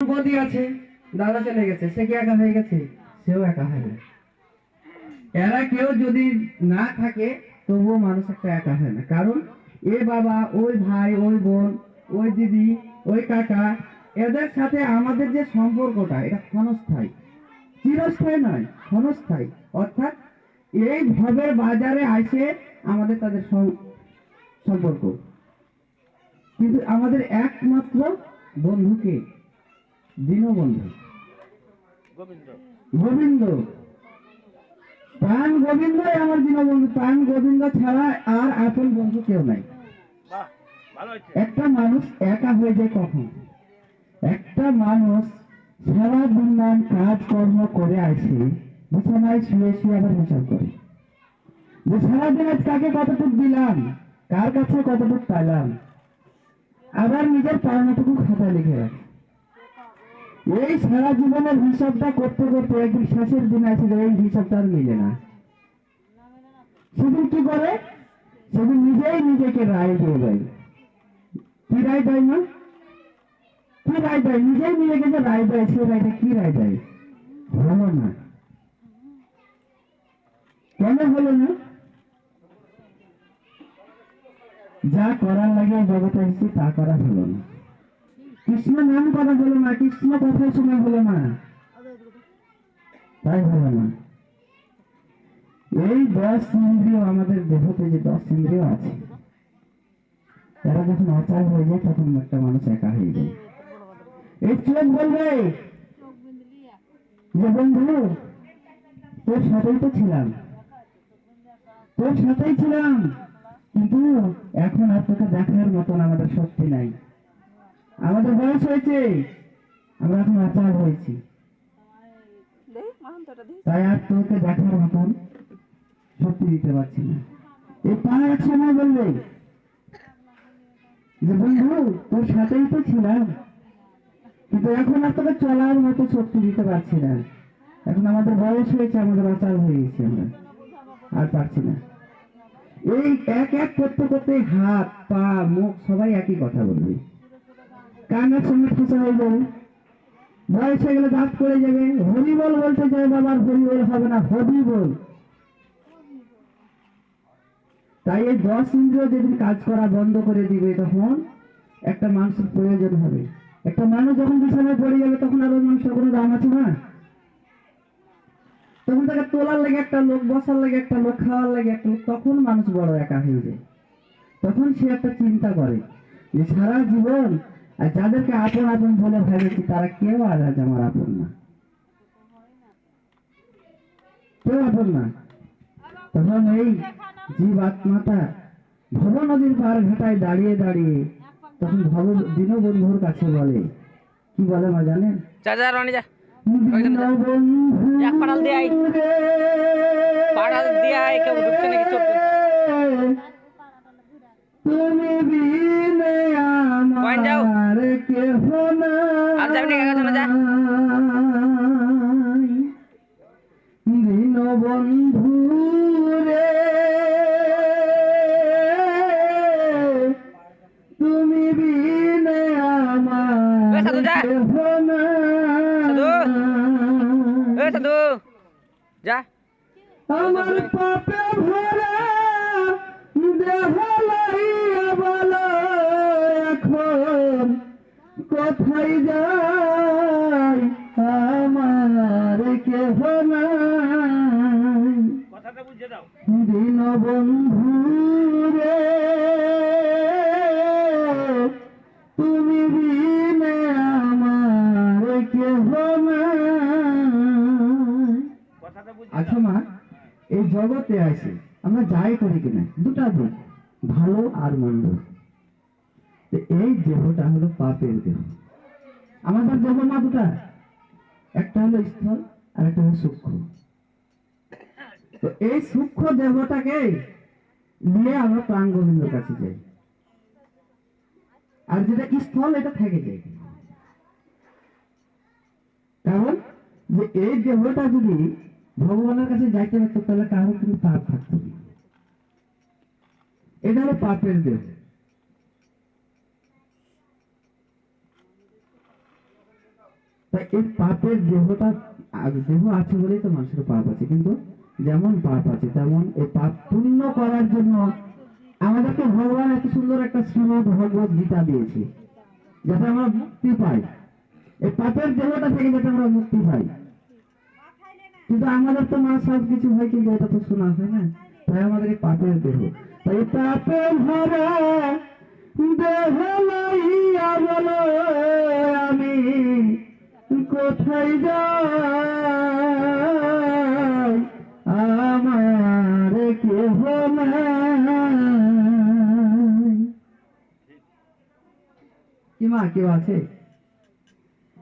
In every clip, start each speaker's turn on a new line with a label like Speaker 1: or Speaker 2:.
Speaker 1: বৌদি আছে, দাদা চলে গেছে, সে কি একা হয়ে গেছে? সেও একা হয়ে গেছে। এরা কেউ যদি না থাকে তবুও মানুষ একটা একা হয় না, কারণ এ বাবা, ওই ভাই, ওই বোন, ওই দিদি, ওই কাকা, এদের সাথে আমাদের যে সম্পর্কটা, এটা ক্ষণস্থায়ী, চিরস্থায়ী নয়, ক্ষণস্থায়ী। অর্থাৎ এই ভবের বাজারে আসে আমাদের তাদের সম্পর্ক, কিন্তু আমাদের একমাত্র বন্ধুকে দীনবন্ধু গোবিন্দ, প্রাণ গোবিন্দই আমার দীনবন্ধু। প্রাণ গোবিন্দ ছাড়া আর আপন বন্ধু কেউ নাই। একটা মানুষ একা হয়ে যায় কখন? একটা মানুষ সারা দিন কাজ কর্ম করে আসে, বিছানায় শুয়ে শুয়ে আবার হিসাব করে যে সারাদিন আজ কাকে কতটুকু দিলাম, কার কাছে কতটুকু পাইলাম, আবার নিজের পাওনাটুকু খাতায় লিখে রাখে। এই সারা জীবনের হিসাবটা করতে করতে একদিন শেষের দিন আছে যে এই হিসাবটা আর মিলে না। সেদিন কি করে? সেদিন নিজেই নিজেকে রায় দিয়ে দেয়। কি রায় দেয়? না কি রায় দেয়? নিজেই নিজেকে যে রায় দেয়, সে রায়টা কি রায় দেয়? হলো না। কেন হলো না? যা করার লাগে জগতে এসেছি তা করা হলো না, কৃষ্ণ নাম করা হলো না, কৃষ্ণ কথা শোনা হলো না, তাই হলো না। এই 10 ইন্দ্রিয়, আমাদের দেহতে যে 10 ইন্দ্রিয় আছে, তারা যখন অচল হয়ে যায় তখন একটা মানুষ একা হয়ে যায়। এই চোখ বলবে যে বন্ধু, তোর সাথেই তো ছিলাম, তোর সাথেই ছিলাম, কিন্তু এখন আর তোকে দেখার মতন আমাদের শক্তি নাই, আমাদের বয়স হয়েছে, আমরা এখন অচল হয়েছি, তাই আর তোকে দেখার মতন শক্তি দিতে পারছি না। এই পা এক সময় বলবে যে বন্ধু, তোর সাথেই তো ছিলাম, কিন্তু এখন আর তোকে চলার মতো শক্তি দিতে পারছি না, এখন আমাদের বয়স হয়েছে, আমাদের অচল হয়ে গেছি, আমরা আর পারছি না। এই এক এক করতে করতে হাত পা মুখ সবাই একই কথা বলবে, কানের সঙ্গে খোঁচা হয়ে যাবে, বয়স হয়ে গেলে দাঁত পড়ে যাবে, হরি বল বলতে যায় বাবার, হরি বল হবে না, হরি বল। তাই এই 10 ইন্দ্রিয় যেদিন কাজ করা বন্ধ করে দিবে, তখন একটা মানুষের প্রয়োজন হবে। একটা মানুষ যখন বিছানায় পড়ে যাবে, তখন আর ওই মানুষের কোনো দাম আছে না। তখন তাকে তোলার লাগে একটা লোক, বসার লাগে একটা লোক, খাওয়ার লাগে একটা লোক, তখন মানুষ বড় একা হয়ে যায়। তখন সে একটা চিন্তা করে যে সারা জীবন আর যাদেরকে আপন আপন বলে ভেবেছি, তারা কেউ আজ আমার আপন না, কেউ আপন না। তখন এই জীব আত্মাটা ভব নদীর পার ঘাটায় দাঁড়িয়ে দাঁড়িয়ে তখন দীনবন্ধুর কাছে বলে, কি বলে মা জানেন? তুমি বিনে আমার কেহ নাই, দীনবন্ধু রে, তুমি বিনে আমার কেহ নাই, আমার পাপে ভরা দেহ লইয়া বলো এখন কোথায় যাই, আমার কেহ নাই, দীনবন্ধু রে, তুমি বিনে আমার কেহ নাই। আচ্ছা মা, এই জগতে আছে আমরা যাই করি কিনা, দুটা দিক, ভালো আর মন্দ। এই দেহটা হলো পাপের দেহ। আমাদের দেহ মা দুটা, একটা হলো স্থূল আর একটা হলো সূক্ষ্ম। তো এই সূক্ষ্ম দেহটাকে নিয়ে আমরা প্রাণ গোবিন্দর কাছে যাই, আর যেটা স্থল এটা থেকে যায়। কারণ যে এই দেহটা যদি ভগবানের কাছে যাইতে পারতো, তাহলে কারো কিন্তু পাপ থাকতো না। এটা হলো পাপের দেহ। তা এই পাপের দেহটা দেহ আছে বলেই তো মানুষের পাপ আছে, কিন্তু যেমন পাপ আছে তেমন এই পাপ পূর্ণ করার জন্য আমাদেরকে ভগবান এত সুন্দর একটা শ্রীমদ ভগবত গীতা দিয়েছে, যাতে আমরা মুক্তি পাই, এই পাপের দেহটা থেকে যাতে আমরা মুক্তি পাই। কিন্তু আমাদের তো মা সব কিছু হয়, কিন্তু এটা তো শোনা হয় না, তাই আমাদের এই পাপের দেহ, তাই পাপের ভরা দেহ লইয়া বলো আমি কোথায় যাই, আমার কেহ নাই। কি মা কেউ আছে?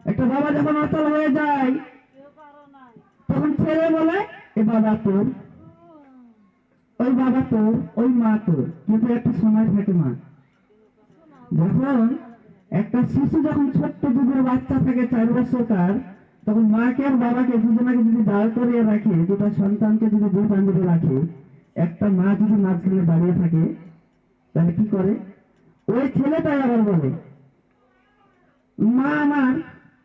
Speaker 1: একটা বাবা যখন অচল হয়ে যায় তখন ছেলে বলে এ বাবা তোর, ওই বাবা তোর, ওই মা তোর, কিন্তু একটা সময় থাকে মা, যখন একটা শিশু যখন ছোট্ট দুধের বাচ্চা থাকে 4 বছরকার, তখন মাকে আর বাবাকে দুজনাকে যদি দাঁড় করিয়ে রাখে, দুটা সন্তানকে যদি দুই পাঞ্জরে রাখে, একটা মা যদি মাঝখানে দাঁড়িয়ে থাকে, তাহলে কি করে? ওই ছেলেটাই আবার বলে মা আমার,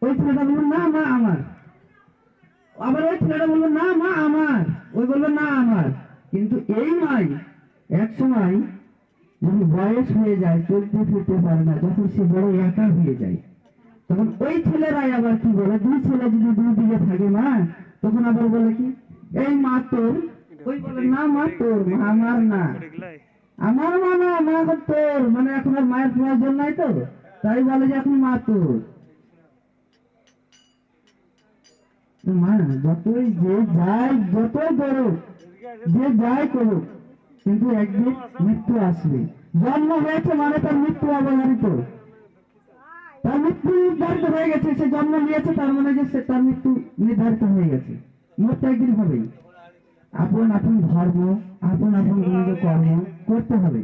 Speaker 1: ওই ছেলেটা বলবে না মা আমার, আবার ওই ছেলেটা বলবে না মা আমার, ওই বলবে না আমার। কিন্তু এই মাই এক সময় যখন বয়স হয়ে যায়, চলতে ফিরতে পারে না, যখন সে বড় একা হয়ে যায়, তখন ওই ছেলেরাই আবার কি বলে, দুই ছেলে যদি দুই দিকে থাকে মা, তখন আবার বলে কি এই মা তোর, ওই বলে না মা তোর, মা আমার না, আমার মা না, মা তোর, মানে এখন আর মায়ের প্রয়োজন নাই তো, তাই বলে যে এখন মা তোর। মা যতই যে যাই, যতই করুক, যে যাই করুক, কিন্তু একদিন মৃত্যু আসবে। জন্ম হয়েছে মানে তার মৃত্যু অবধারিত, তার মৃত্যু নির্ধারিত হয়ে গেছে, সে জন্ম নিয়েছে তার মানে যে তার মৃত্যু নির্ধারিত হয়ে গেছে, মরতে একদিন হবেই। আপন আপন ধর্ম, আপন আপন কর্ম করতে হবে।